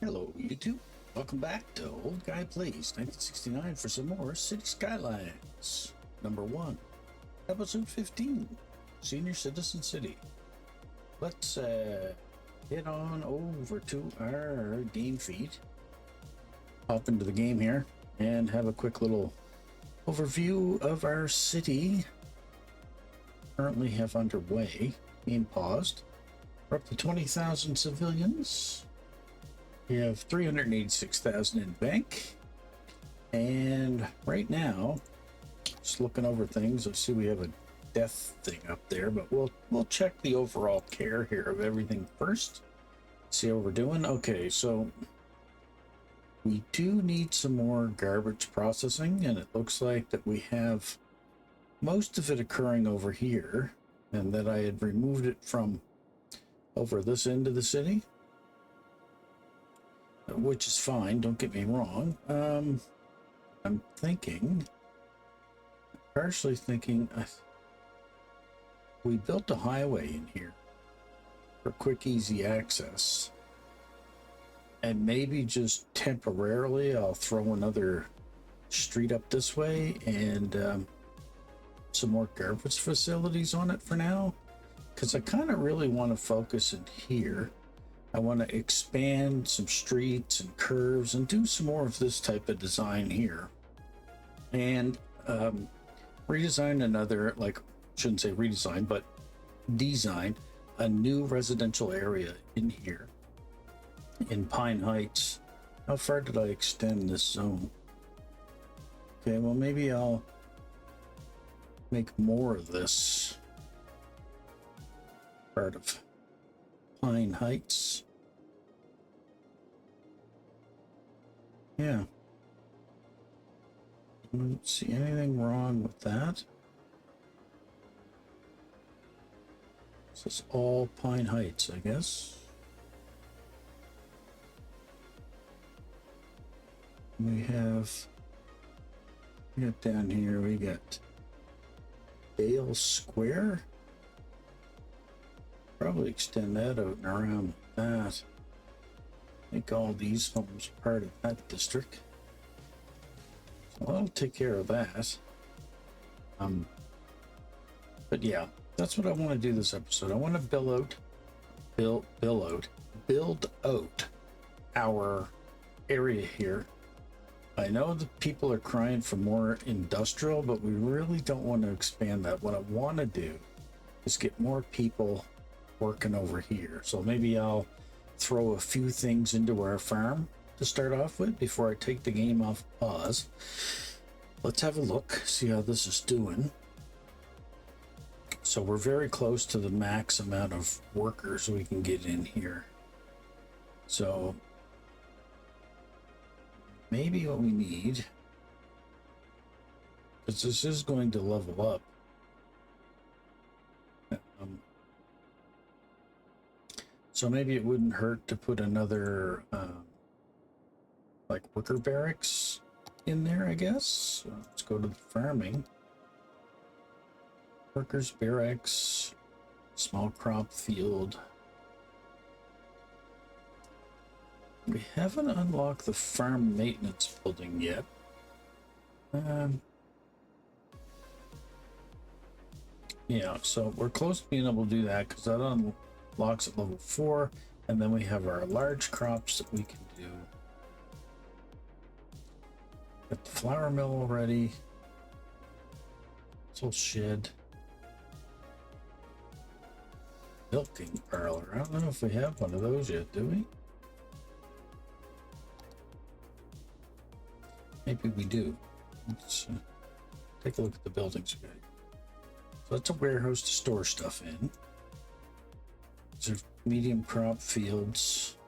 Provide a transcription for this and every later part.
Hello YouTube, welcome back to Old Guy Plays 1969 for some more City Skylines. Number 1, Episode 15, Senior Citizen City. Let's head on over to our game feed, hop into the game here, and have a quick little overview of our city. Currently have underway, being paused. We're up to 20,000 civilians. We have 386,000 in bank, and right now, just looking over things, I see we have a death thing up there, but we'll check the overall care here of everything first. See how we're doing. Okay, so we do need some more garbage processing, and it looks like that we have most of it occurring over here, and that I had removed it from over this end of the city. Which is fine, don't get me wrong. I'm partially thinking, we built a highway in here for quick, easy access. And maybe just temporarily I'll throw another street up this way and some more garbage facilities on it for now. Because I kind of really want to focus in here. I want to expand some streets and curves and do some more of this type of design here. And redesign another, like, shouldn't say redesign, but design a new residential area in here in Pine Heights. How far did I extend this zone? Okay, well, maybe I'll make more of this part of Pine Heights. Yeah. I don't see anything wrong with that. This is all Pine Heights, I guess. We got down here, we got Dale Square. Probably extend that out and around like that. Make all these homes part of that district. So I'll take care of that. But yeah, that's what I want to do this episode. I want to build out our area here. I know the people are crying for more industrial, but we really don't want to expand that. What I want to do is get more people working over here. So maybe I'll throw a few things into our farm to start off with before I take the game off pause. Let's have a look, see how this is doing. So we're very close to the max amount of workers we can get in here. So maybe what we need, because this is going to level up. So maybe it wouldn't hurt to put another like worker barracks in there, I guess. So let's go to the farming. Workers barracks, small crop field. We haven't unlocked the farm maintenance building yet. Yeah, so we're close to being able to do that because that unlocks at level 4, and then we have our large crops that we can do. Got the flour mill already. It's all shed. Milking parlor. I don't know if we have one of those yet, do we? Maybe we do. Let's take a look at the buildings we got. So that's a warehouse to store stuff in. These are medium crop fields.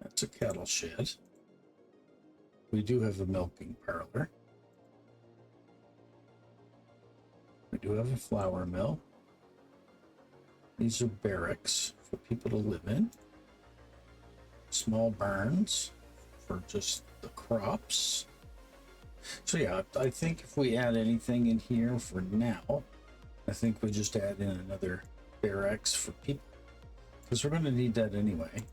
That's a cattle shed. We do have a milking parlor. We do have a flour mill. These are barracks for people to live in. Small barns for just the crops. So yeah, I think if we add anything in here for now, I think we just add in another barracks for people, because we're going to need that anyway.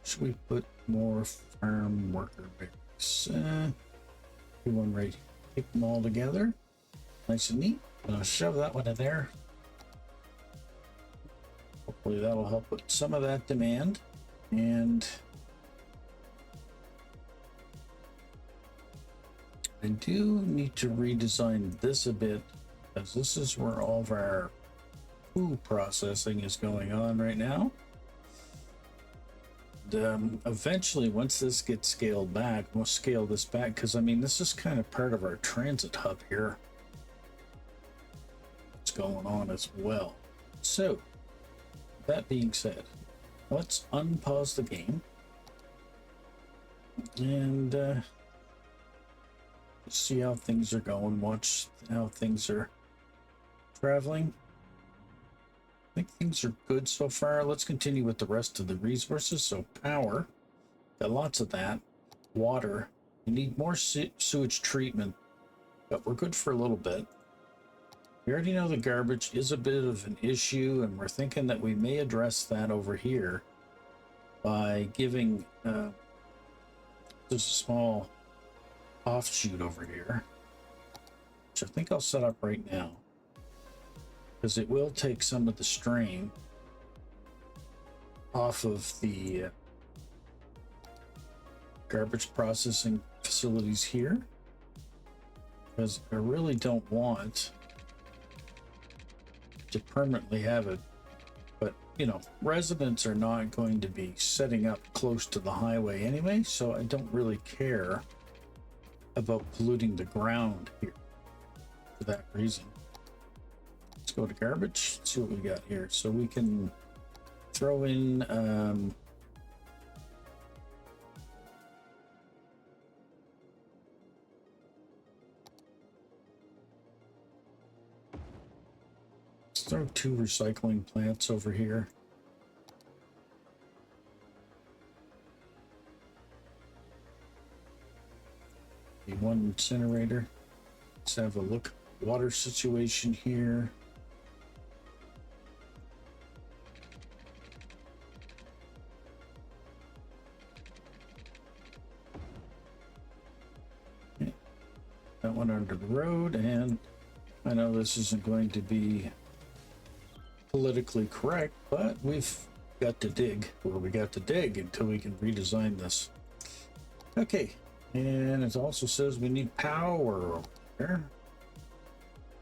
Should we put more farm worker barracks? Do one right. Take them all together. Nice and neat. I'll shove that one in there. Hopefully that'll help with some of that demand. And I do need to redesign this a bit, because this is where all of our food processing is going on right now. And, eventually, once this gets scaled back, we'll scale this back, because I mean, this is kind of part of our transit hub here. What's going on as well. So, that being said, let's unpause the game and see how things are going. Watch how things are traveling. I think things are good so far. Let's continue with the rest of the resources. So power, got lots of that. Water, we need more sewage treatment, but we're good for a little bit. We already know the garbage is a bit of an issue, and we're thinking that we may address that over here by giving just a small offshoot over here, which I think I'll set up right now, because it will take some of the strain off of the garbage processing facilities here, because I really don't want to permanently have it. But you know, residents are not going to be setting up close to the highway anyway, so I don't really care about polluting the ground here for that reason. Let's go to garbage, see what we got here. So we can throw in let's throw 2 recycling plants over here. One incinerator. Let's have a look at the water situation here. Okay. That one under the road, and I know this isn't going to be politically correct, but we've got to dig where we got to dig until we can redesign this. Okay. And it also says we need power over there.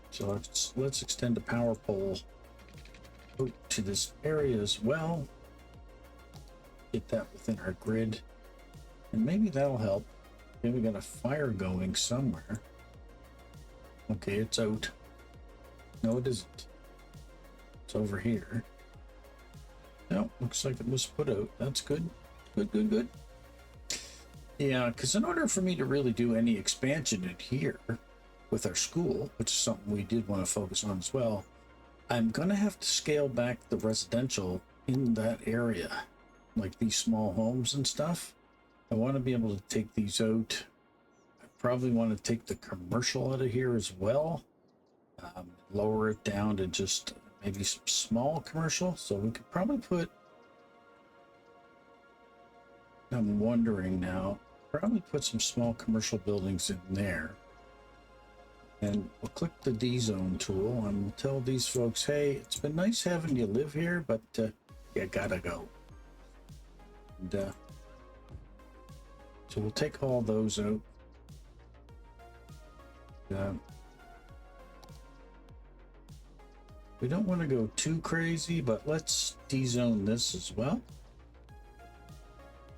So let's extend a power pole out to this area as well. Get that within our grid. And maybe that'll help. Maybe we got a fire going somewhere. Okay, it's out. No, it isn't. It's over here. No, looks like it was put out. That's good. Good, good, good. Yeah, because in order for me to really do any expansion in here with our school, which is something we did want to focus on as well, I'm going to have to scale back the residential in that area, like these small homes and stuff. I want to be able to take these out. I probably want to take the commercial out of here as well, lower it down to just maybe some small commercial. So we could probably put, I'm wondering now, probably put some small commercial buildings in there. And we'll click the D zone tool and we'll tell these folks, hey, it's been nice having you live here, but you gotta go. And so we'll take all those out. We don't want to go too crazy, but let's D-zone this as well.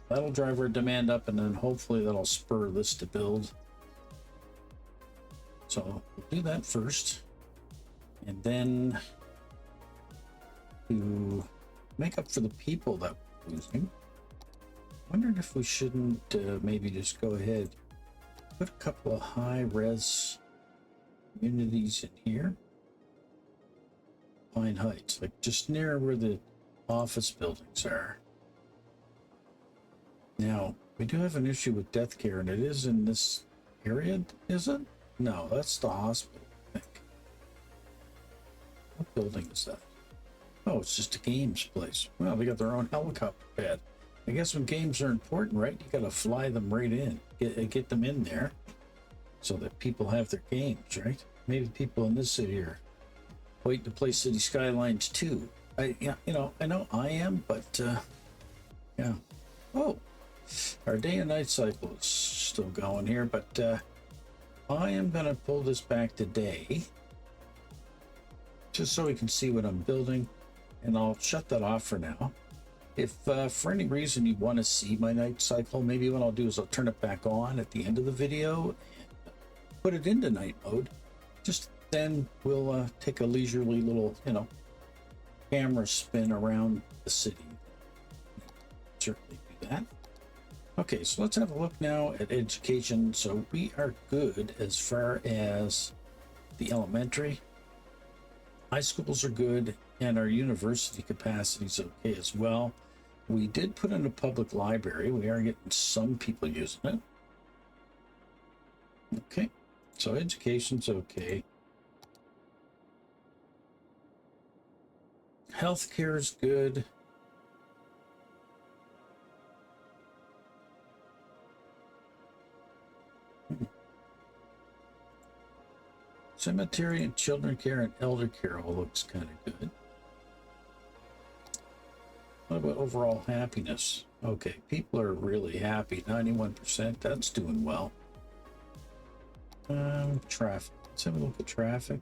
That'll drive our demand up, and then hopefully that'll spur this to build. So we'll do that first. And then to make up for the people that we're losing, wondered if we shouldn't maybe just go ahead, put a couple of high-res communities in here. Pine Heights, like just near where the office buildings are. Now, we do have an issue with death care, and it is in this area, is it? No, that's the hospital, I think. What building is that? Oh, it's just a games place. Well, they got their own helicopter pad. I guess when games are important, right? You gotta fly them right in, get them in there, so that people have their games, right? Maybe people in this city are waiting to play City Skylines too. I know I am, but yeah. Oh, our day and night cycle is still going here, but I am gonna pull this back today, just so we can see what I'm building, and I'll shut that off for now. If for any reason you want to see my night cycle, maybe what I'll do is I'll turn it back on at the end of the video and put it into night mode. Just then we'll take a leisurely little, camera spin around the city. Certainly do that. Okay, so let's have a look now at education. So we are good as far as the elementary. High schools are good, and our university capacity is okay as well. We did put in a public library. We are getting some people using it. Okay, so education's okay. Healthcare is good. Cemetery and children care and elder care all looks kind of good. What about overall happiness? Okay, people are really happy. 91%. That's doing well. Traffic. Let's have a look at traffic.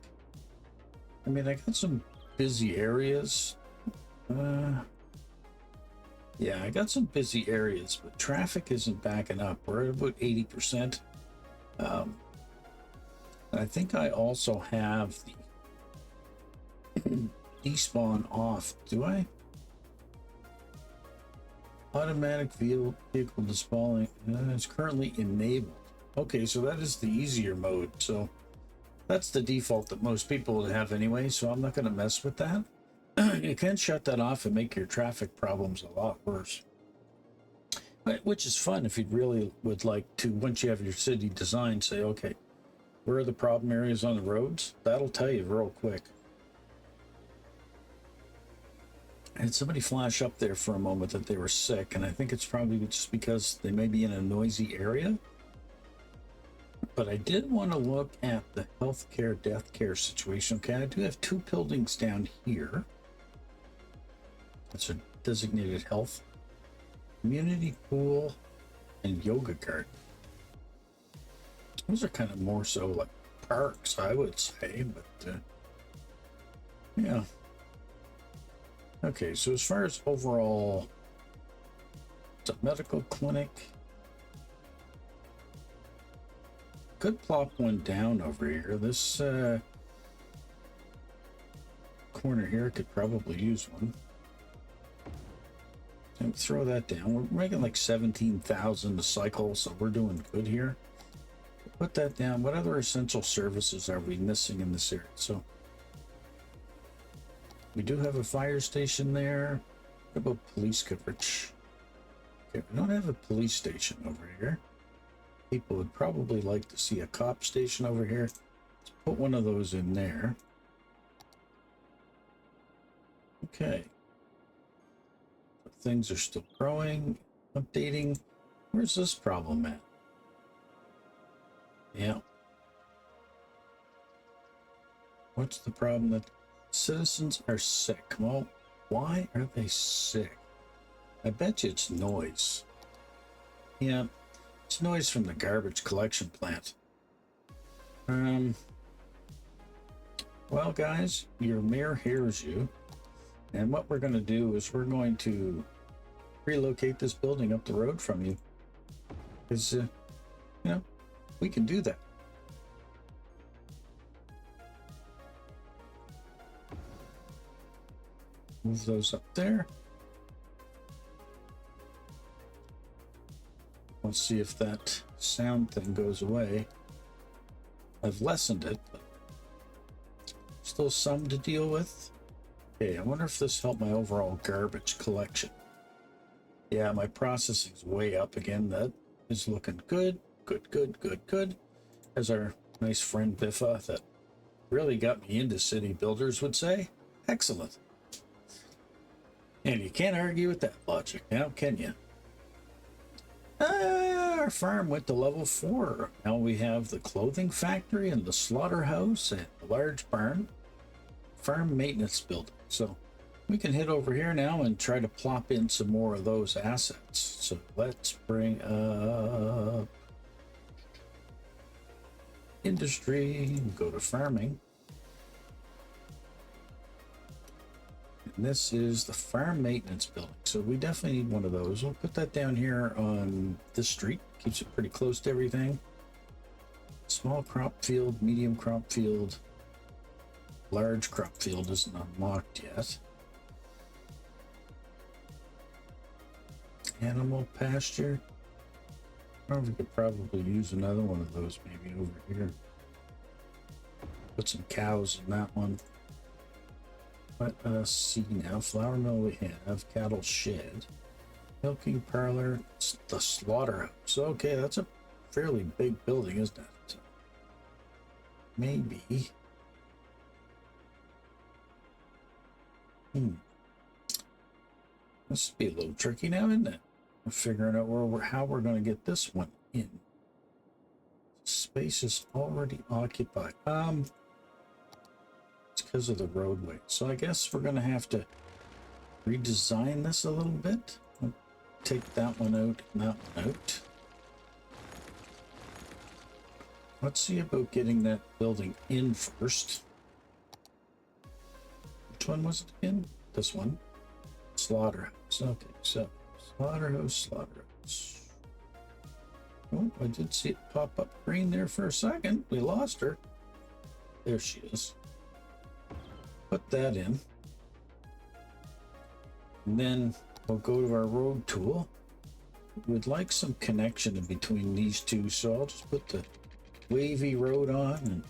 I mean, I got some busy areas. Yeah, I got some busy areas, but traffic isn't backing up. We're at about 80%. And I think I also have the despawn off. Do I? Automatic vehicle despawning is currently enabled. Okay, so that is the easier mode. So that's the default that most people would have anyway, so I'm not going to mess with that. You can shut that off and make your traffic problems a lot worse. Which is fun if you really would like to, once you have your city designed, say, okay, where are the problem areas on the roads? That'll tell you real quick. I had somebody flash up there for a moment that they were sick, and I think it's probably just because they may be in a noisy area. But I did want to look at the healthcare, death care situation. Okay, I do have two buildings down here. That's a designated health, community pool, and yoga garden. Those are kind of more so like parks, I would say, but yeah. Okay, so as far as overall, it's a medical clinic. Could plop one down over here. This corner here could probably use one. And throw that down. We're making like 17,000 a cycle, so we're doing good here. Put that down. What other essential services are we missing in this area? So we do have a fire station there. What about police coverage? Okay, we don't have a police station over here. People would probably like to see a cop station over here. Let's put one of those in there. Okay. Things are still growing, updating. Where's this problem at? Yeah. What's the problem? That citizens are sick. Well, why are they sick? I bet you it's noise. Yeah, it's noise from the garbage collection plant. Well, guys, your mayor hears you. And what we're going to do is we're going to relocate this building up the road from you. Because, we can do that. Move those up there. Let's see if that sound thing goes away. I've lessened it, but still some to deal with. Okay, I wonder if this helped my overall garbage collection. Yeah, my processing's way up again. That is looking good. Good. As our nice friend Biffa that really got me into city builders would say. Excellent. And you can't argue with that logic now, can you? Our farm went to level 4. Now we have the clothing factory and the slaughterhouse and the large barn. Farm maintenance building. So we can head over here now and try to plop in some more of those assets. So let's bring up industry and go to farming. And this is the farm maintenance building. So we definitely need one of those. We'll put that down here on this street. Keeps it pretty close to everything. Small crop field, medium crop field, large crop field isn't unlocked yet. Animal pasture. I don't know if we could probably use another one of those maybe over here. Put some cows in that one. Let us see now. Flour mill we have. Cattle shed. Milking parlor. The slaughterhouse. Okay, that's a fairly big building, isn't it? So maybe. This will be a little tricky now, isn't it? We're figuring out how we're going to get this one in. Space is already occupied. It's because of the roadway. So I guess we're going to have to redesign this a little bit. I'll take that one out and that one out. Let's see about getting that building in first. Which one was it again? This one. Slaughterhouse. Okay, so slaughterhouse. Oh, I did see it pop up green there for a second. We lost her. There she is. Put that in. And then we'll go to our road tool. We'd like some connection in between these two, so I'll just put the wavy road on and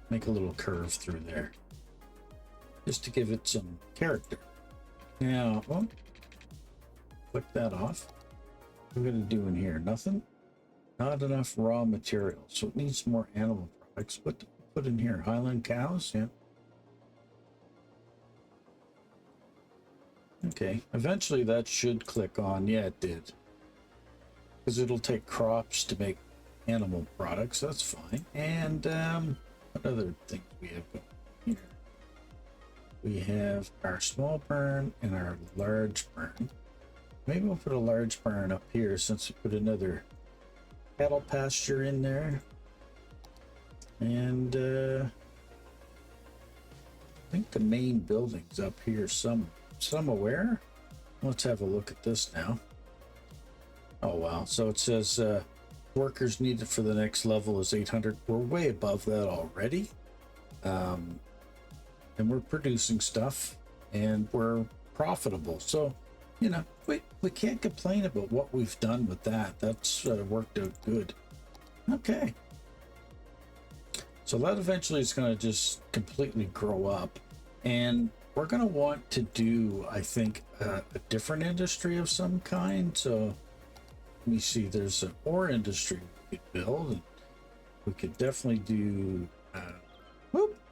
make a little curve through there. Just to give it some character. Now, click that off. What are we going to do in here? Nothing? Not enough raw material, so it needs more animal products. What to put in here? Highland cows? Yeah. Okay, eventually that should click on. Yeah, it did. Because it'll take crops to make animal products. That's fine. And what other things we have going here? We have our small barn and our large barn. Maybe we'll put a large barn up here since we put another cattle pasture in there. And I think the main building's up here somewhere. Let's have a look at this now. Oh wow, so it says workers needed for the next level is 800. We're way above that already. And we're producing stuff and we're profitable. So, you know, we can't complain about what we've done with that. That's worked out good. Okay. So that eventually is going to just completely grow up. And we're going to want to do, I think, a different industry of some kind. So let me see, there's an ore industry we could build. And we could definitely do...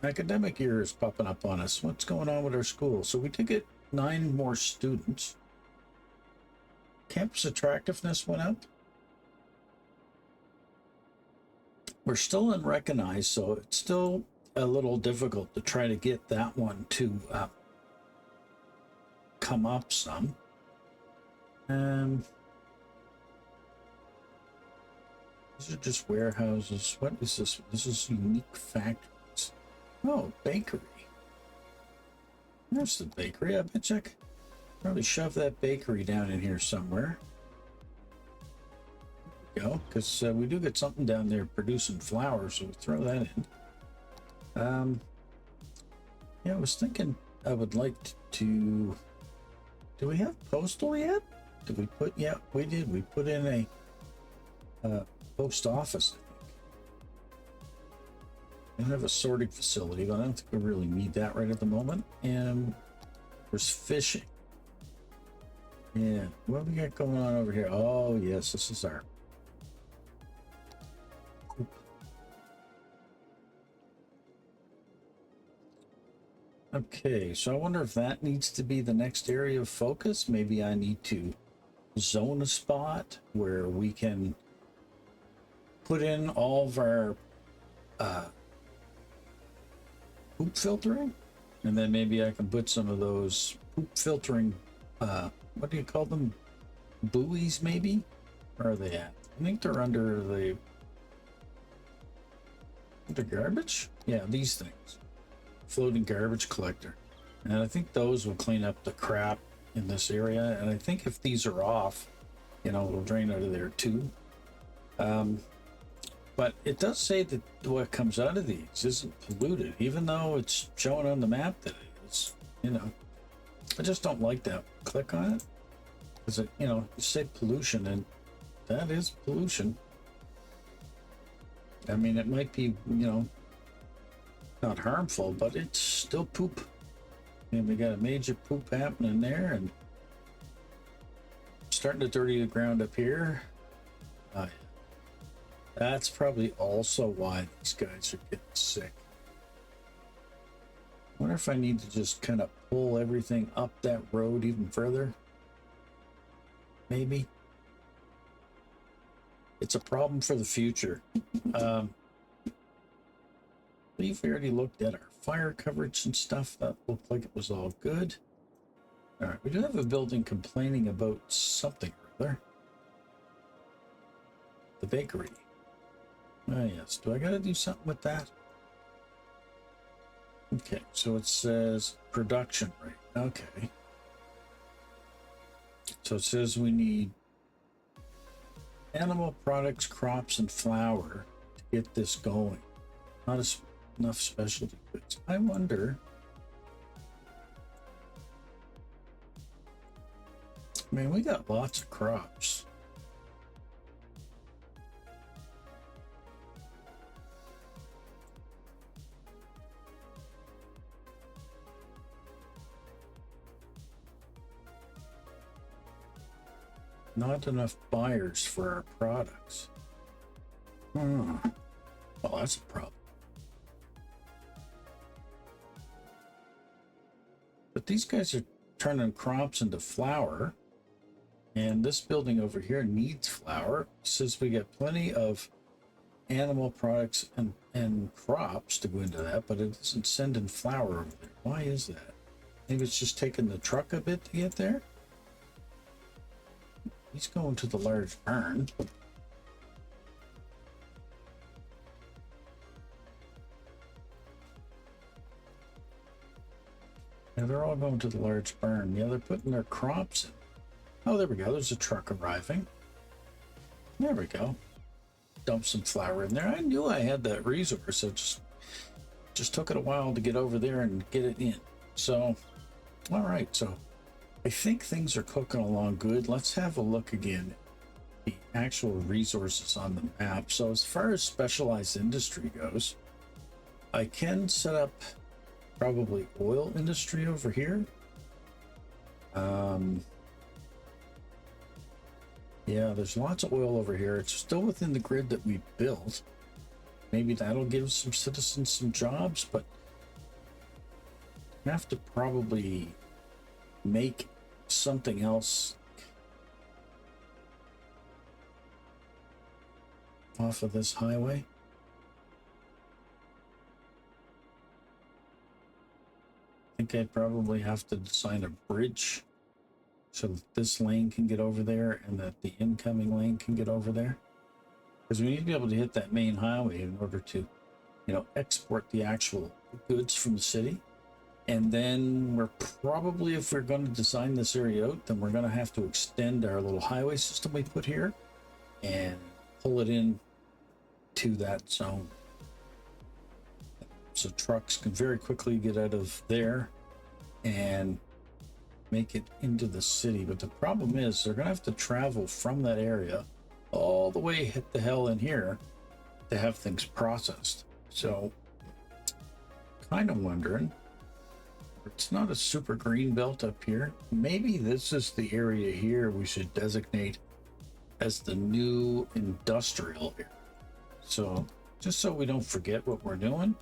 academic year is popping up on us. What's going on with our school? So we did get 9 more students. Campus attractiveness went up. We're still in recognized, so it's still a little difficult to try to get that one to come up some. These are just warehouses. What is this? This is unique factories. Oh, bakery. There's the bakery. I bet you could probably shove that bakery down in here somewhere. There we go, because we do get something down there producing flour, so we throw that in. Yeah, I was thinking I would like to... Do we have postal yet? Did we put... Yeah, we did. We put in a post office. We have a sorting facility, but I don't think we really need that right at the moment. And there's fishing. Yeah, what do we got going on over here? Oh, yes, this is our... Okay, so I wonder if that needs to be the next area of focus. Maybe I need to zone a spot where we can put in all of our poop filtering, and then maybe I can put some of those poop filtering, what do you call them? Buoys, maybe? Where are they at? I think they're under the garbage? Yeah, these things. Floating garbage collector. And I think those will clean up the crap in this area. And I think if these are off, you know, it'll drain out of there too. But it does say that what comes out of these isn't polluted, even though it's showing on the map that it is. You know, I just don't like that. Click on it. Because it, you know, you say pollution, and that is pollution. I mean, it might be, you know, not harmful, but it's still poop. And we got a major poop happening there, and starting to dirty the ground up here. That's probably also why these guys are getting sick. I wonder if I need to just kind of pull everything up that road even further. Maybe. It's a problem for the future. I believe we already looked at our fire coverage and stuff. That looked like it was all good. All right, we do have a building complaining about something or other. The bakery. Oh yes, do I gotta do something with that? Okay, so it says production rate. Okay. So it says we need animal products, crops, and flour to get this going. Not enough specialty goods. I wonder. I mean, we got lots of crops. Not enough buyers for our products. Well, that's a problem. But these guys are turning crops into flour. And this building over here needs flour. It says we got plenty of animal products and crops to go into that, but it isn't sending flour over there. Why is that? Maybe it's just taking the truck a bit to get there? He's going to the large barn. Yeah, they're all going to the large barn. Yeah, they're putting their crops in. Oh, there we go. There's a truck arriving. There we go. Dump some flour in there. I knew I had that resource. So just took it a while to get over there and get it in. So, all right. So I think things are cooking along good. Let's have a look again at the actual resources on the map. So as far as specialized industry goes, I can set up probably oil industry over here. Yeah, there's lots of oil over here. It's still within the grid that we built. Maybe that'll give some citizens some jobs, but I have to probably make something else off of this highway. I think I'd probably have to design a bridge so that this lane can get over there and that the incoming lane can get over there. Because we need to be able to hit that main highway in order to, you know, export the actual goods from the city. And then we're probably, if we're going to design this area out, then we're going to have to extend our little highway system we put here and pull it in to that zone. So trucks can very quickly get out of there and make it into the city. But the problem is they're going to have to travel from that area all the way hit the hell in here to have things processed. So kind of wondering, it's not a super green belt up here. Maybe this is the area here we should designate as the new industrial area. So just so we don't forget what we're doing.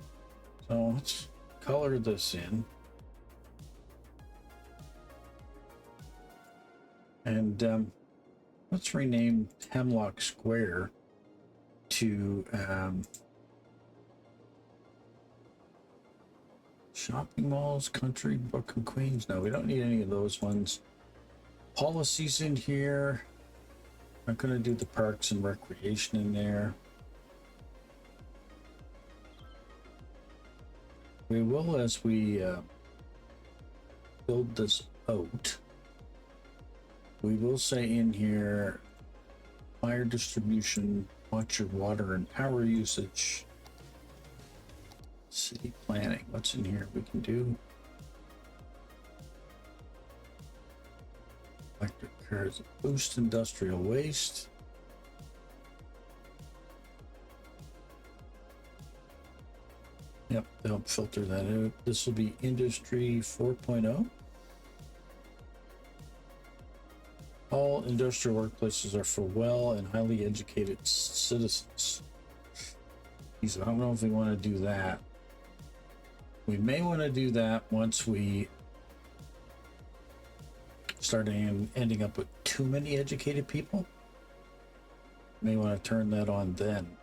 So let's color this in. And let's rename Hemlock Square to shopping malls, country, book and queens. No, we don't need any of those ones. Policies in here. I'm going to do the parks and recreation in there. We will, as we build this out, we will say in here, fire distribution, watch your water and power usage, city planning. What's in here we can do? Electric cars, boost industrial waste. Yep, they'll filter that out. This will be Industry 4.0. All industrial workplaces are for well and highly educated citizens. I don't know if we want to do that. We may want to do that once we start ending up with too many educated people. May want to turn that on then.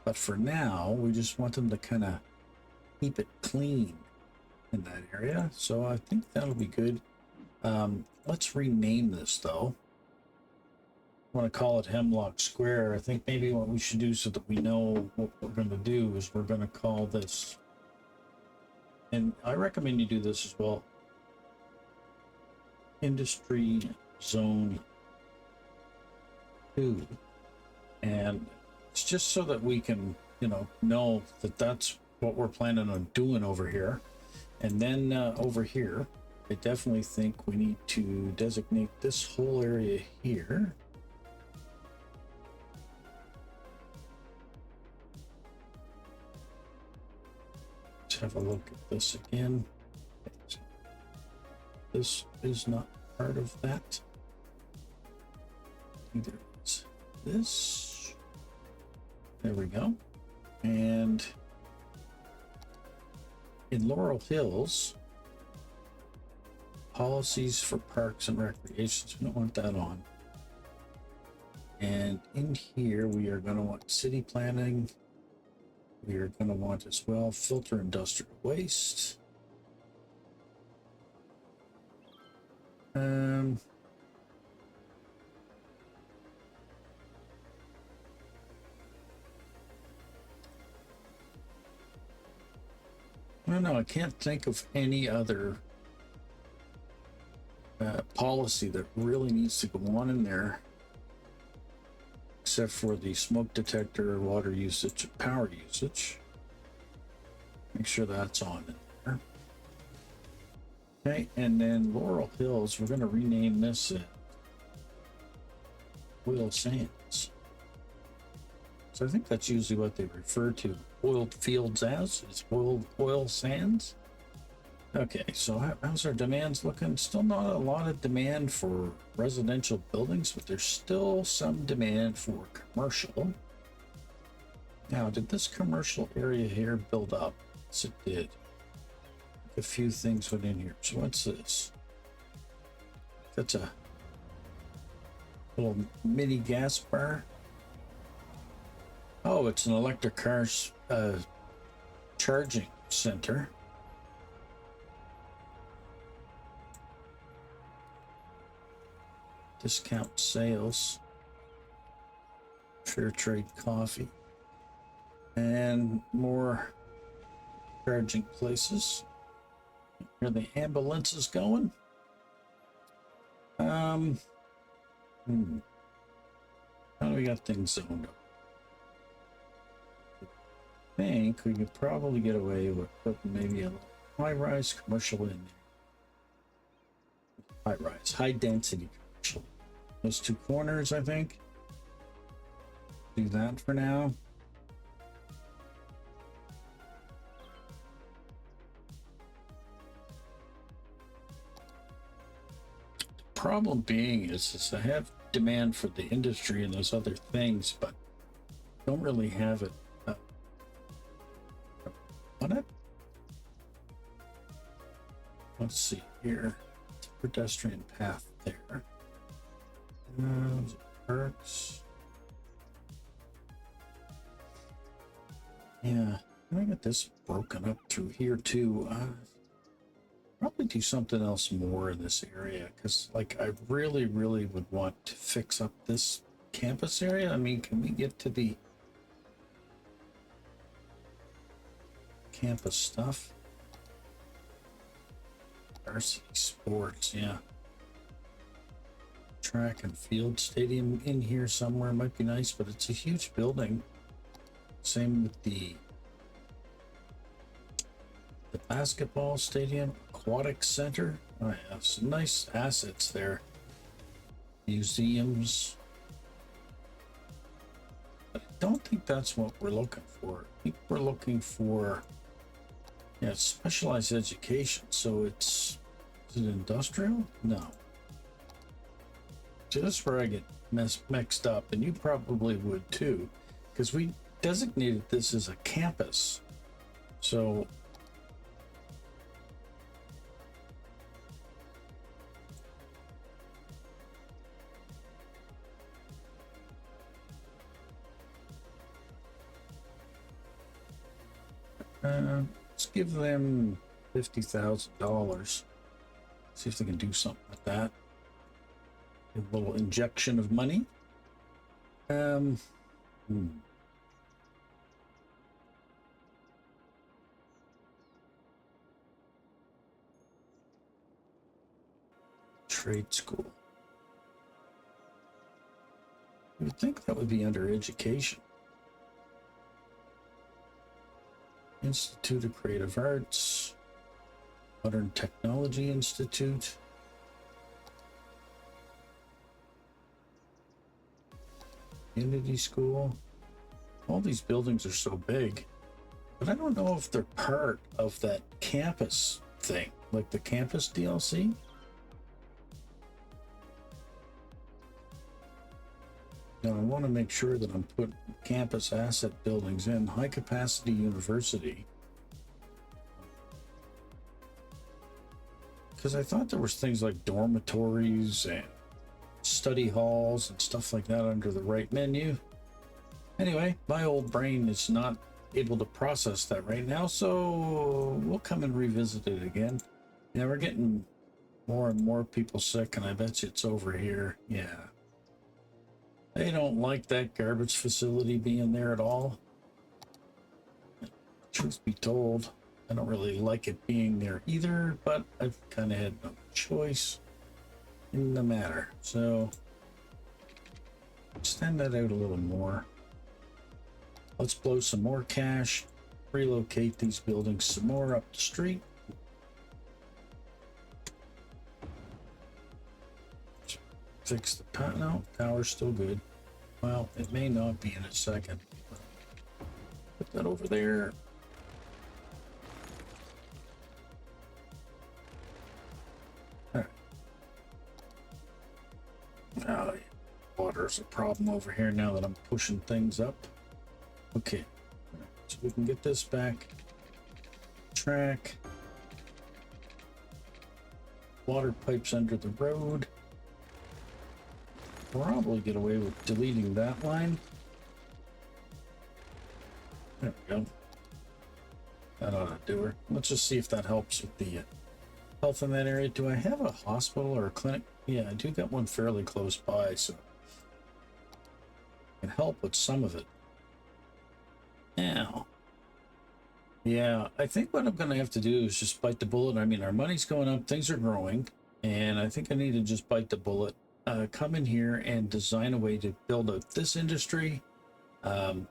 But for now, we just want them to kind of keep it clean in that area. So I think that'll be good. Let's rename this though. I want to call it Hemlock Square. I think maybe what we should do so that we know what we're going to do is we're going to call this, and I recommend you do this as well, Industry Zone 2. And it's just so that we can, know that that's what we're planning on doing over here. And then over here, I definitely think we need to designate this whole area here. Let's have a look at this again. This is not part of that. Either it's this. There we go. And in Laurel Hills, policies for parks and recreations, we don't want that on. And in here, we are going to want city planning. We are going to want as well filter industrial waste. I don't know. I can't think of any other policy that really needs to go on in there, except for the smoke detector, water usage, and power usage. Make sure that's on in there. Okay, and then Laurel Hills, we're going to rename this Oil Sands. So I think that's usually what they refer to oil fields as, is oil sands. Okay, so how's our demands looking? Still not a lot of demand for residential buildings, but there's still some demand for commercial. Now, did this commercial area here build up? Yes, it did. A few things went in here. So what's this? That's a little mini gas bar. Oh, it's an electric car charging center. Discount sales. Fair trade coffee. And more charging places. Are the ambulances going? How do we got things zoned up? I think we could probably get away with putting maybe a high-rise commercial in there. High-rise, high-density commercial. Those two corners, I think. Do that for now. Problem being is I have demand for the industry and those other things, but don't really have it on it. Let's see here. Pedestrian path there. Perks. Yeah, I got this broken up through here too. Probably do something else more in this area because, like, I really, really would want to fix up this campus area. I mean, can we get to the campus stuff? RC Sports, yeah. Track and field stadium in here somewhere might be nice, but it's a huge building. Same with the basketball stadium, aquatic center. Oh yeah, some nice assets there. Museums. But I don't think that's what we're looking for. I think we're looking for, yeah, specialized education. So is it industrial? No. So that's where I get mixed up, and you probably would too, because we designated this as a campus. So let's give them $50,000. See if they can do something with that. A little injection of money. Trade school. You would think that would be under education. Institute of Creative Arts, Modern Technology Institute. Community School. All these buildings are so big, but I don't know if they're part of that campus thing, like the campus DLC. Now I want to make sure that I'm putting campus asset buildings in. High capacity university. Because I thought there was things like dormitories and study halls and stuff like that under the right menu. Anyway, my old brain is not able to process that right now, so we'll come and revisit it again. Yeah, we're getting more and more people sick, and I bet you it's over here. Yeah. They don't like that garbage facility being there at all. Truth be told, I don't really like it being there either, but I've kind of had no choice in the matter. So extend that out a little more. Let's blow some more cash, relocate these buildings some more up the street. Fix the no, power's still good. Well, it may not be in a second. Put that over there. All right. Oh, yeah. Water's a problem over here now that I'm pushing things up. Okay, so we can get this back. Track. Water pipes under the road. Probably get away with deleting that line. There we go. That ought to do her. Let's just see if that helps with the health in that area. Do I have a hospital or a clinic? Yeah, I do got one fairly close by, so I can help with some of it. Now, yeah, I think what I'm going to have to do is just bite the bullet. I mean, our money's going up, things are growing, and I think I need to just bite the bullet. Come in here and design a way to build out this industry. And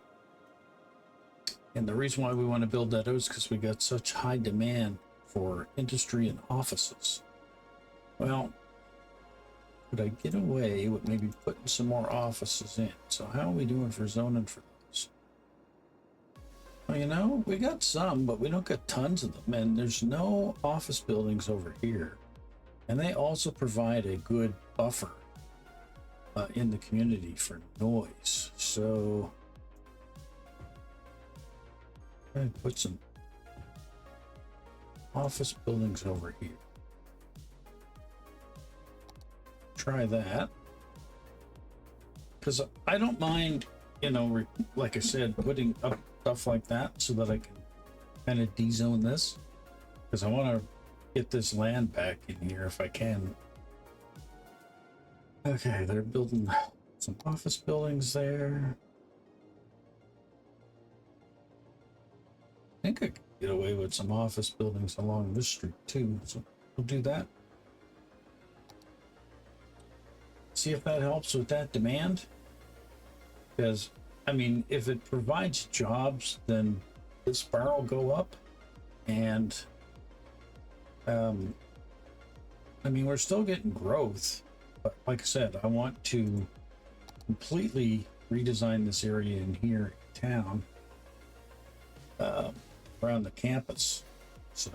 the reason why we want to build that out is because we got such high demand for industry and offices. Well, could I get away with maybe putting some more offices in? So how are we doing for zoning for those? Well, you know, we got some, but we don't got tons of them. And there's no office buildings over here. And they also provide a good buffer in the community for noise. So I'm going to put some office buildings over here. Try that. because I don't mind, like I said, putting up stuff like that so that I can kind of de-zone this, because I want to get this land back in here if I can. Okay, they're building some office buildings there. I think I could get away with some office buildings along this street too, so we'll do that. See if that helps with that demand. Because, I mean, if it provides jobs, then this bar will go up. And, I mean, we're still getting growth. But like I said, I want to completely redesign this area in here in town. Around the campus. So,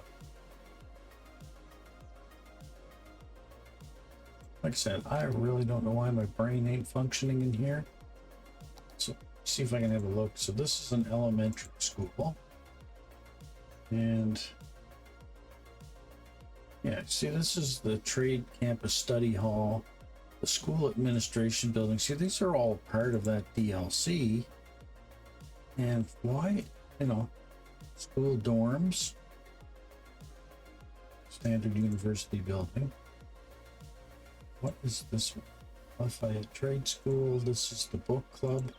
like I said, I really don't know why my brain ain't functioning in here. So, see if I can have a look. So, this is an elementary school. And, yeah, see, this is the Trade Campus Study Hall, the School Administration Building. See, these are all part of that DLC. And why, school dorms, standard university building. What is this one? Lafayette Trade School. This is the book club.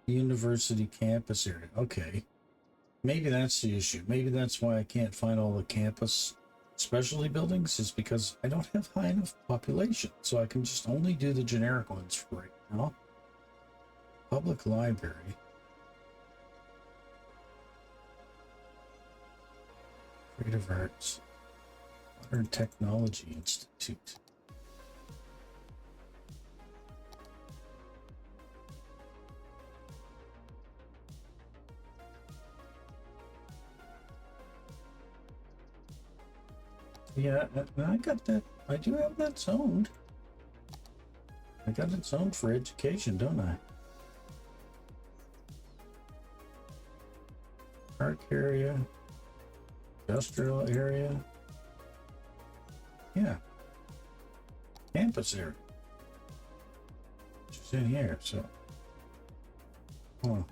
University campus area. Okay. Maybe that's the issue. Maybe that's why I can't find all the campus specialty buildings, is because I don't have high enough population. So I can just only do the generic ones for right now. Public library. Creative Arts. Modern Technology Institute. Yeah, I got that. I do have that zoned. I got it zoned for education, don't I? Park area, industrial area. Yeah. Campus area. Which is in here, so. Oh.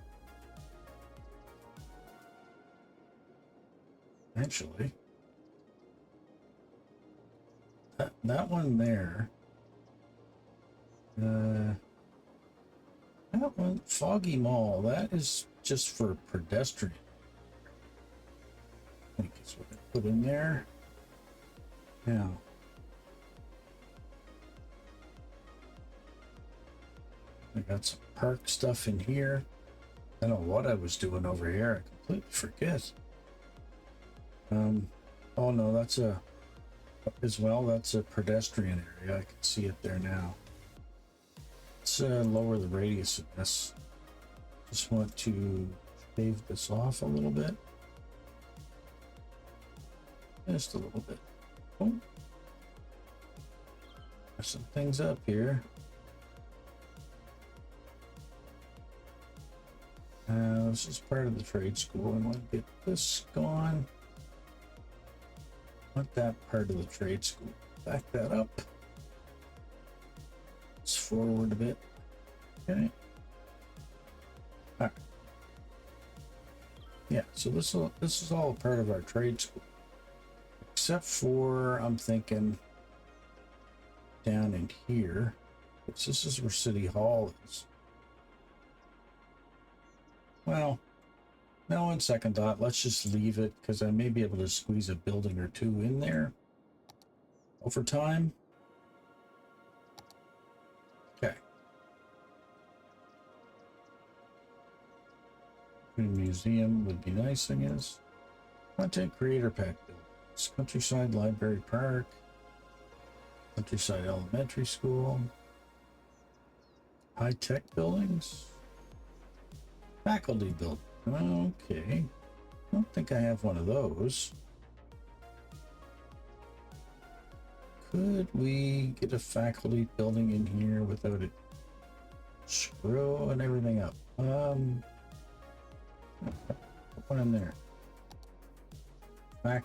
Actually. That one there. That one, Foggy Mall, that is just for pedestrian. I think it's what I put in there. Now, I got some park stuff in here. I don't know what I was doing over here. I completely forget. Oh no, that's that's a pedestrian area. I can see it there now. Let's lower the radius of this. Just want to shave this off a little bit. Just a little bit. Oh. There's some things up here. This is part of the trade school. I want to get this gone. I want that part of the trade school. Back that up. Let's forward a bit. Okay. All right. Yeah, so this is all part of our trade school. Except for, I'm thinking, down in here. This is where City Hall is. Well, now on second thought, let's just leave it, because I may be able to squeeze a building or two in there over time. Okay. A museum would be nice, I guess. Content creator pack buildings. Countryside Library Park. Countryside Elementary School. High-tech buildings. Faculty building. Okay. I don't think I have one of those. Could we get a faculty building in here without it screwing everything up? Put one in there. Back.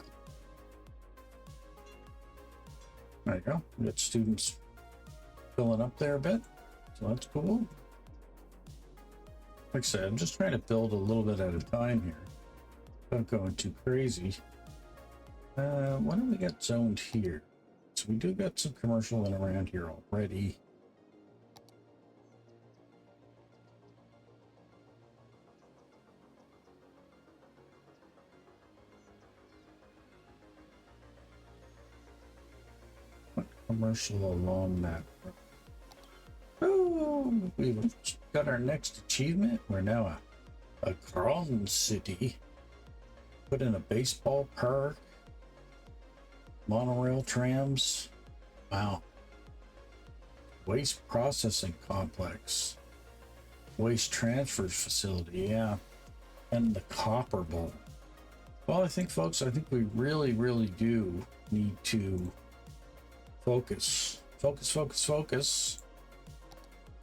There you go. We got students filling up there a bit, so that's cool. Like I said, I'm just trying to build a little bit at a time here. Not going too crazy. What do we got zoned here? So we do got some commercial in around here already. What commercial along that road? Oh, we've got our next achievement. We're now a grand city. Put in a baseball park, monorail trams. Wow. Waste processing complex, waste transfer facility, yeah, and the copper bowl. Well, I think, folks, I think we really do need to focus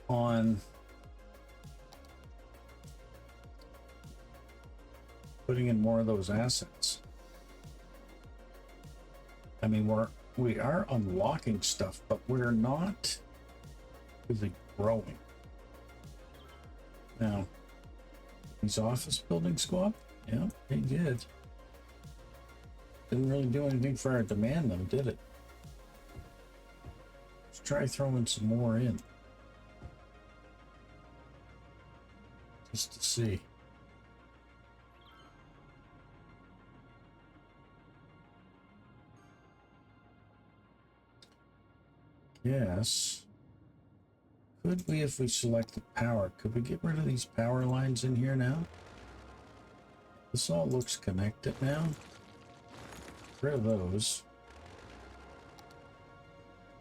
on putting in more of those assets. I mean, we are unlocking stuff, but we're not really growing. Now, these office buildings go up? Yeah, they did. Didn't really do anything for our demand, though, did it? Let's try throwing some more in. Just to see. Yes. Could we, if we select the power, could we get rid of these power lines in here now? This all looks connected now. Get rid of those.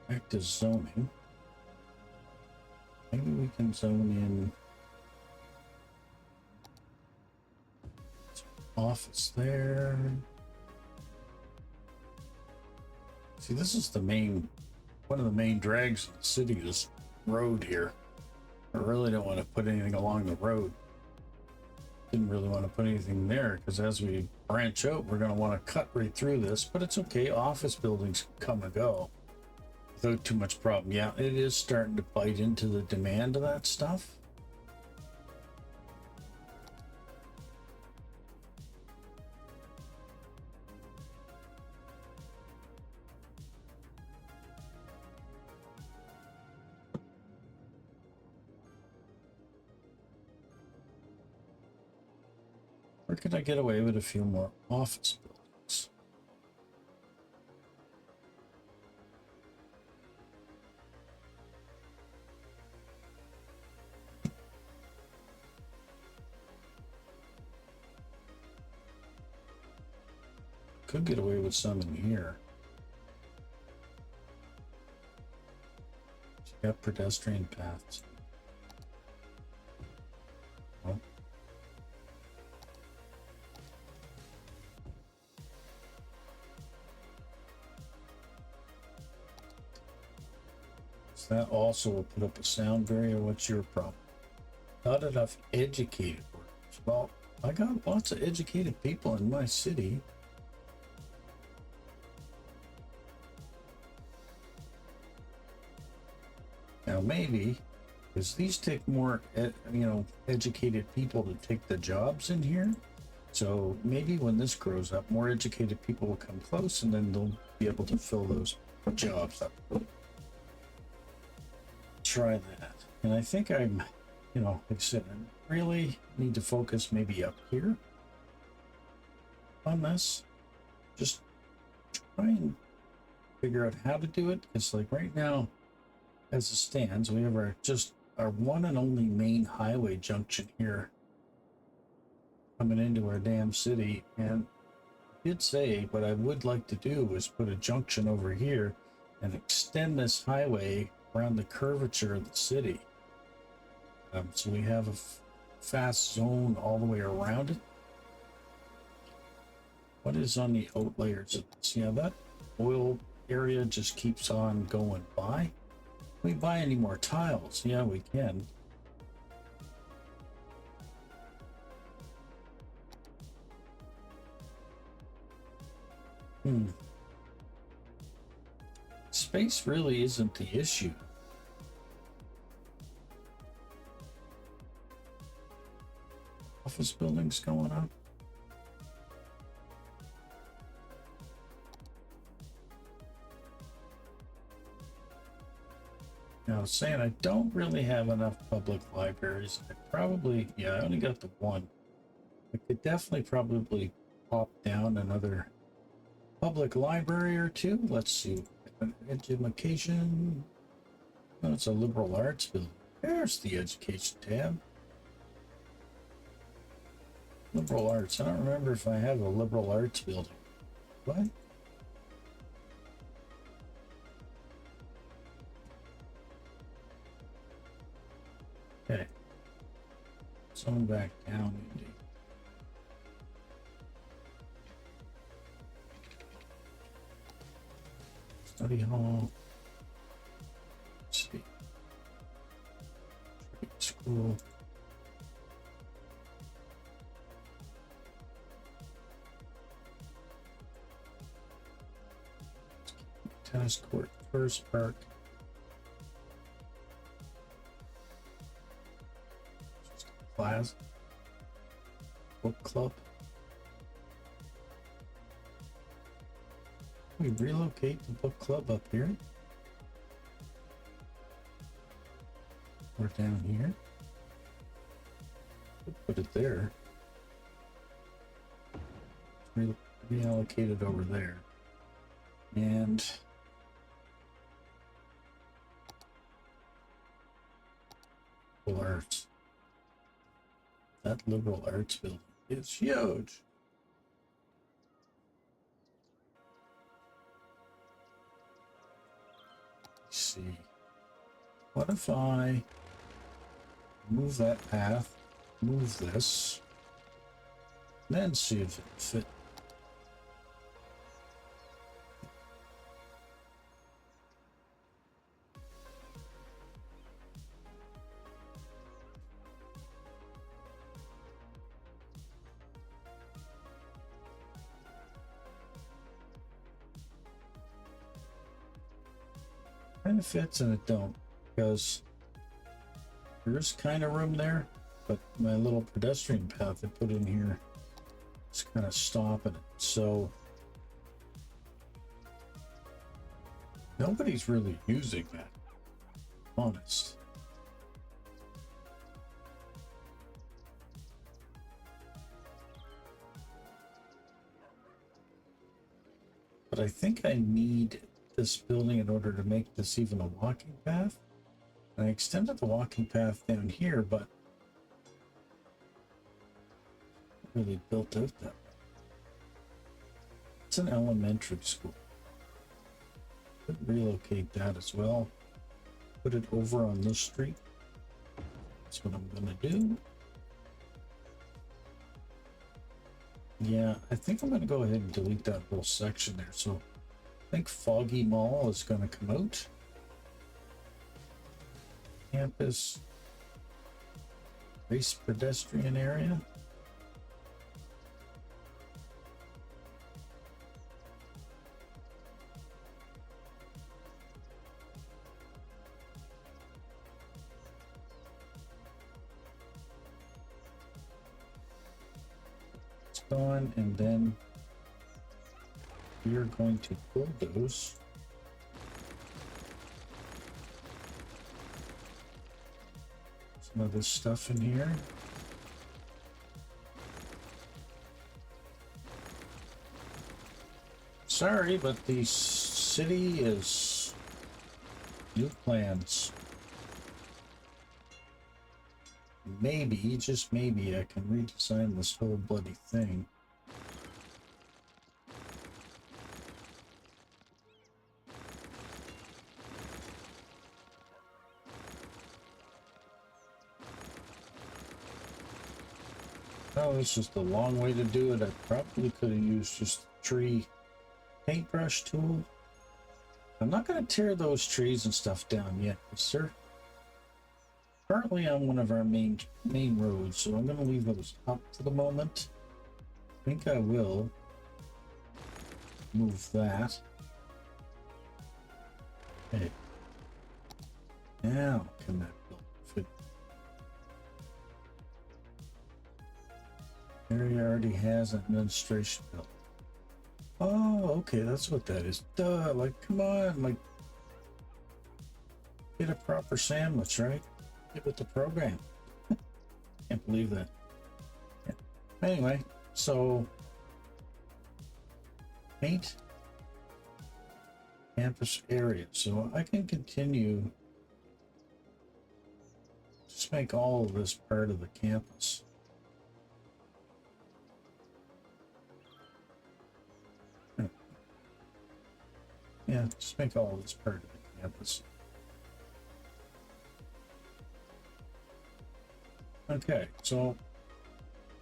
Back to zoning. Maybe we can zone in office there. See, this is the main, one of the main drags in the city, this road here. I really don't want to put anything along the road. Didn't really want to put anything there because as we branch out, we're going to want to cut right through this, but it's okay. Office buildings come and go without too much problem. Yeah, it is starting to bite into the demand of that stuff. Or could I get away with a few more office buildings? Could get away with some in here. You got pedestrian paths. Oh. So that also will put up a sound barrier. What's your problem? Not enough educated workers. Well, I got lots of educated people in my city. Now maybe, because these take more, educated people to take the jobs in here. So maybe when this grows up, more educated people will come close, and then they'll be able to fill those jobs up. Try that. And I think I'm, like I said, I really need to focus maybe up here on this. Just try and figure out how to do it. Because like right now, as it stands, we have our one and only main highway junction here coming into our damn city. And I did say what I would like to do is put a junction over here and extend this highway around the curvature of the city. So we have a fast zone all the way around it. What is on the out layers of this? Yeah, that oil area just keeps on going by. Can we buy any more tiles? Yeah, we can. Space really isn't the issue. Office buildings going up. Now, I was saying I don't really have enough public libraries. I probably, yeah, I only got the one. I could definitely probably pop down another public library or two. Let's see. Education. Oh, it's a liberal arts building. There's the education tab. Liberal arts. I don't remember if I have a liberal arts building. What? Okay. Zone back down indeed. Study hall. Let's see. Trade school. Tennis court, first park. Plaza. Book club. We relocate the book club up here. Or down here. Put it there. Reallocate it over there. And liberal arts. That liberal arts building is huge. Let's see. What if I move that path, move this, then see if it fits? Kind of fits and it don't, because there's kind of room there, but my little pedestrian path I put in here is kind of stopping it. So nobody's really using that, honest. But I think I need this building in order to make this even a walking path. And I extended the walking path down here, but really built out that way. It's an elementary school. Could relocate that as well. Put it over on this street. That's what I'm gonna do. Yeah, I think I'm gonna go ahead and delete that whole section there. So I think Foggy Mall is going to come out. Campus. Race pedestrian area. It's gone, and then we are going to bulldoze some of this stuff in here. Sorry, but the city is new plans. Maybe, just maybe, I can redesign this whole bloody thing. Oh, it's just a long way to do it. I probably could have used just a tree paintbrush tool. I'm not going to tear those trees and stuff down yet, sir. Currently on one of our main roads, so I'm going to leave those up for the moment. I think I will move that. Okay. Now can that build fit? Area already has an administration built. Oh, okay, that's what that is. Duh, like, come on, like, get a proper sandwich, right? Get with the program. Can't believe that. Yeah. Anyway, so paint campus area. So I can continue. Just make all of this part of the campus. Yeah, just make all of this part of the campus. Okay, so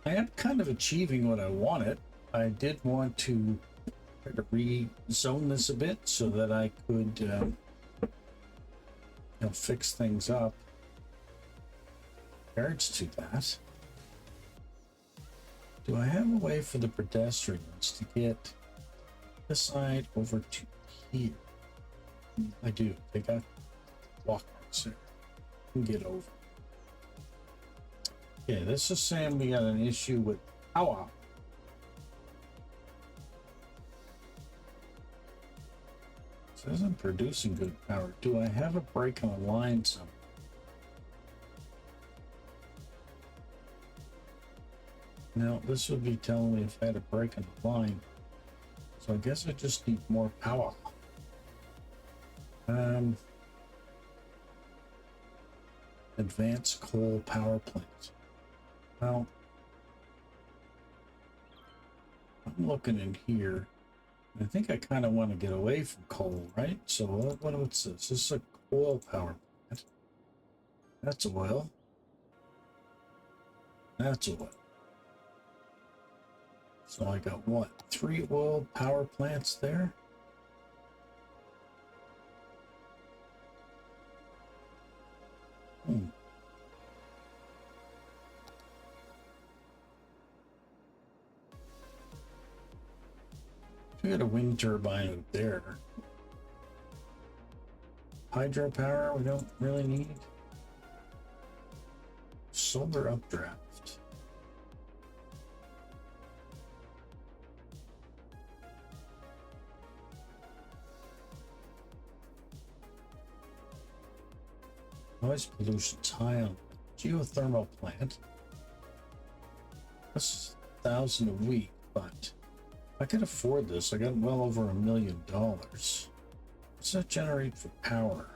I am kind of achieving what I wanted. I did want to try to rezone this a bit so that I could fix things up in regards to that. Do I have a way for the pedestrians to get this side over to here? I do. They got walkways there. You can get over. Okay, this is saying we got an issue with power. This isn't producing good power. Do I have a break on a line somewhere? Now, this would be telling me if I had a break on the line. So I guess I just need more power. Advanced coal power plant. Well, I'm looking in here. I think I kind of want to get away from coal, right? So what's this? This is a oil power plant. That's oil. That's oil. So I got what? 3 oil power plants there? We got a wind turbine out there. Hydropower we don't really need. Solar updraft. Noise pollution's high on geothermal plant. This is 1,000 a week, but I could afford this. I got well over $1 million. What's that generate for power?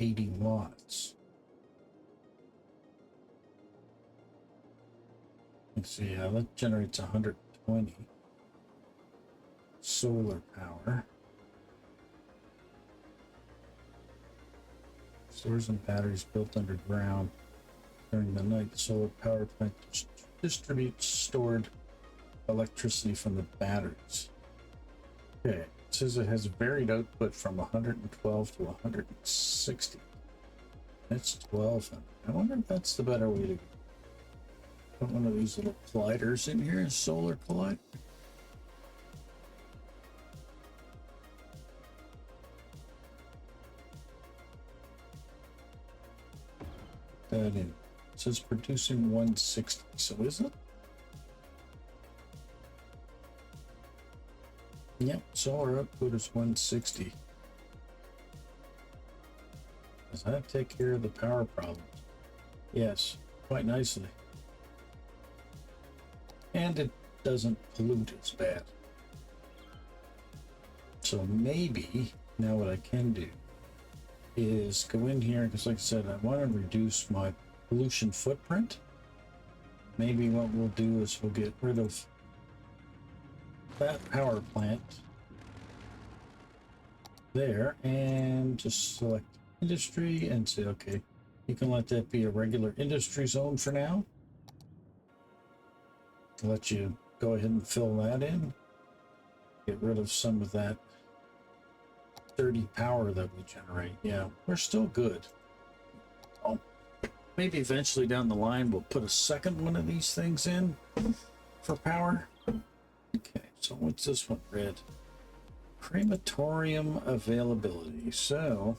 80 watts. Let's see, yeah, that generates 120. Solar power. Stores and batteries built underground. During the night, the solar power plant distributes stored electricity from the batteries. Okay, it says it has varied output from 112 to 160. That's 1200. I wonder if that's the better way to go. Put one of these little colliders in here, a solar collider. That in. It says producing 160. So is it? Yep, solar output is 160. Does that take care of the power problem? Yes, quite nicely. And it doesn't pollute as bad. So maybe now what I can do is go in here, because like I said, I want to reduce my pollution footprint. Maybe what we'll do is we'll get rid of that power plant there and just select industry and say, okay, you can let that be a regular industry zone for now. I'll let you go ahead and fill that in. Get rid of some of that dirty power that we generate. Yeah, we're still good. Oh, maybe eventually down the line we'll put a second one of these things in for power. Okay. So what's this one? Red. Crematorium availability. So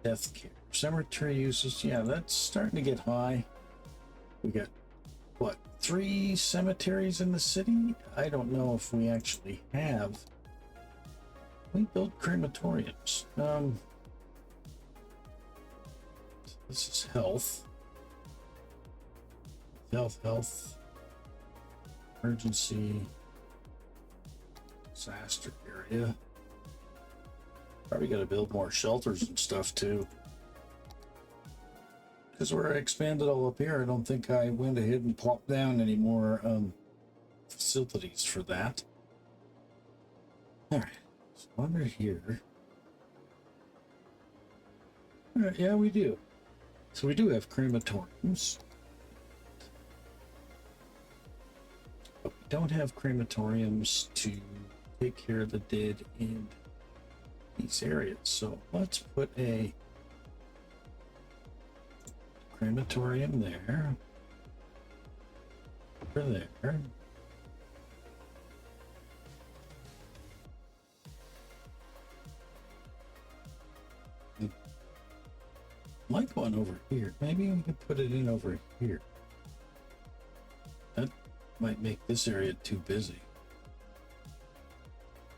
death care. Cemetery uses, yeah, that's starting to get high. We got, what, 3 cemeteries in the city? I don't know if we actually have. We built crematoriums. This is health. Health. Emergency. Disaster area. Probably got to build more shelters and stuff too. Because where I expanded all up here, I don't think I went ahead and plopped down any more facilities for that. All right, so under here. All right, yeah, we do. So we do have crematoriums. But we don't have crematoriums to take care of the dead in these areas. So let's put a crematorium there. Over there. Like one over here. Maybe we could put it in over here. That might make this area too busy.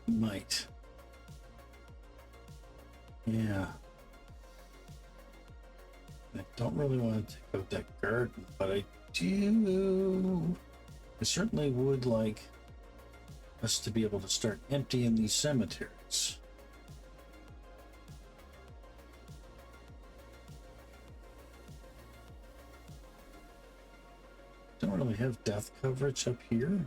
Might. Yeah. I don't really want to take out that garden, but I certainly would like us to be able to start emptying these cemeteries. Don't really have death coverage up here.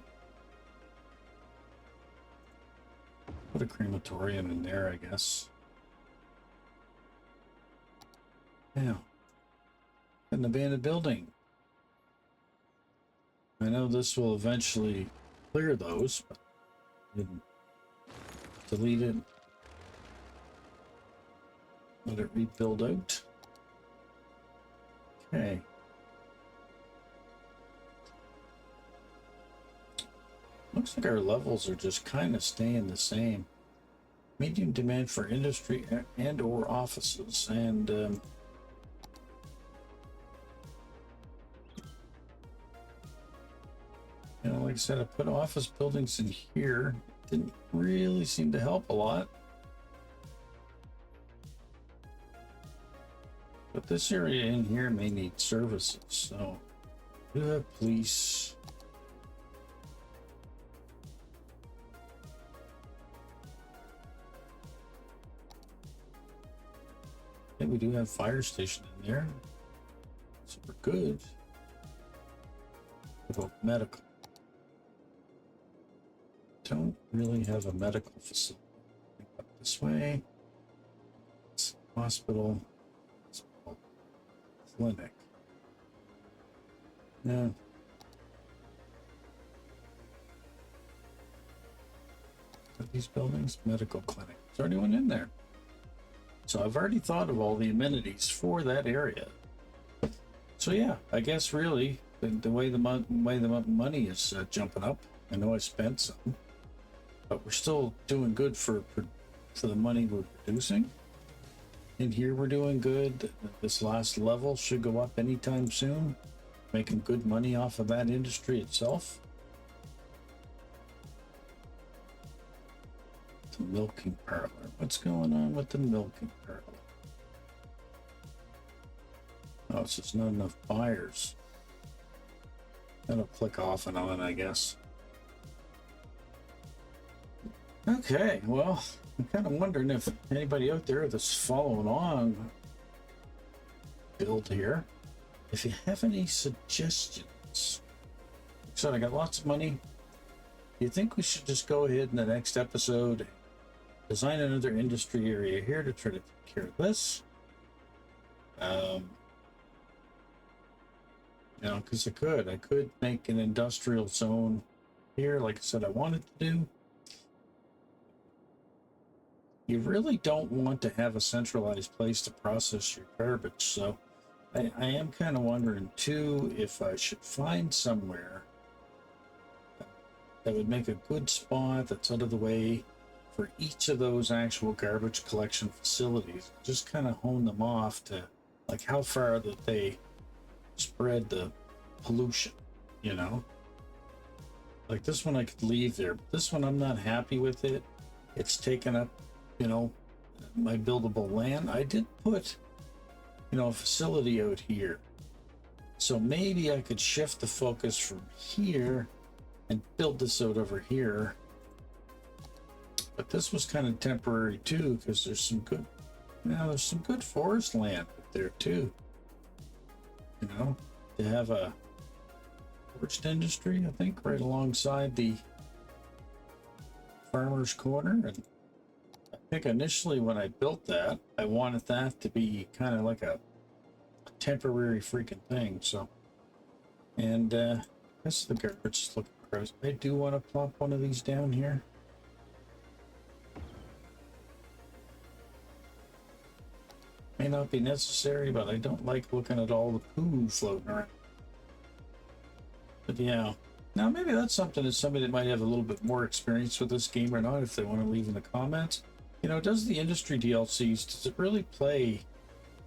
Put a crematorium in there, I guess. Yeah. An abandoned building. I know this will eventually clear those, but didn't delete it. Let it rebuild out. Okay. Looks like our levels are just kind of staying the same. Medium demand for industry and or offices, and you know, like I said, I put office buildings in here. Didn't really seem to help a lot. But this area in here may need services, so we do have police. I think we do have fire station in there, so we're good. What about medical? Don't really have a medical facility. Up this way. It's hospital, clinic. No. These buildings, medical clinic. There's already one in there. So I've already thought of all the amenities for that area. So yeah, I guess really the way the money is jumping up. I know I spent some, but we're still doing good for the money we're producing. In here we're doing good. This last level should go up anytime soon, making good money off of that industry itself. The milking parlor. What's going on with the milking parlor? Oh, it's just not enough buyers. That'll click off and on, I guess. Okay, well, I'm kind of wondering if anybody out there that's following on build here, if you have any suggestions. Like I said, I got lots of money. Do you think we should just go ahead in the next episode design another industry area here to try to take care of this? You know, because I could make an industrial zone here, like I said I wanted to do. You really don't want to have a centralized place to process your garbage, so I am kind of wondering too if I should find somewhere that would make a good spot that's out of the way for each of those actual garbage collection facilities. Just kind of hone them off to like how far that they spread the pollution, you know? Like this one I could leave there. This one I'm not happy with it. It's taken up, you know, my buildable land. I did put, you know, a facility out here. So maybe I could shift the focus from here and build this out over here. But this was kind of temporary too, because there's some good, you know, there's some good forest land up there too. You know, to have a forest industry, I think, right alongside the farmer's corner. And I think initially when I built that, I wanted that to be kind of like a temporary freaking thing. So, and this is the garbage looking gross. I do want to plop one of these down here. May not be necessary, but I don't like looking at all the poo floating around. But yeah, now maybe that's something that somebody that might have a little bit more experience with this game or not, if they want to leave in the comments. You know, does the industry DLCs, does it really play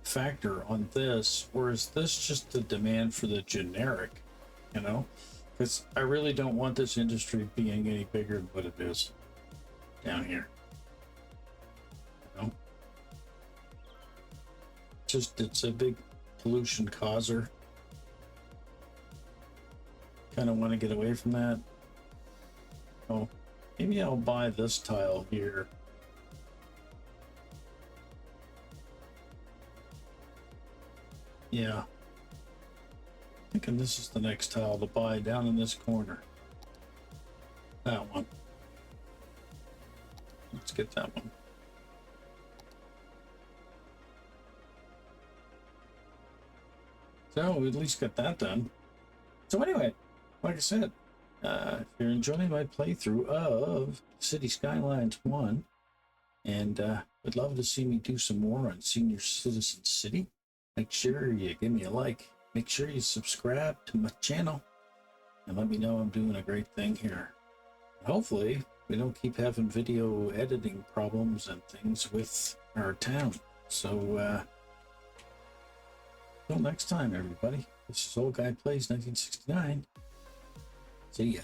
a factor on this, or is this just the demand for the generic, you know? Because I really don't want this industry being any bigger than what it is down here. You know? It's a big pollution causer. Kind of want to get away from that. Oh, maybe I'll buy this tile here. Yeah. Thinking this is the next tile to buy down in this corner. That one. Let's get that one. So we at least got that done. So anyway, like I said, if you're enjoying my playthrough of City Skylines 1 and would love to see me do some more on Senior Citizen City, make sure you give me a like. Make sure you subscribe to my channel and let me know I'm doing a great thing here. Hopefully we don't keep having video editing problems and things with our town. So until next time, everybody, this is Old Guy Plays 1969. See ya.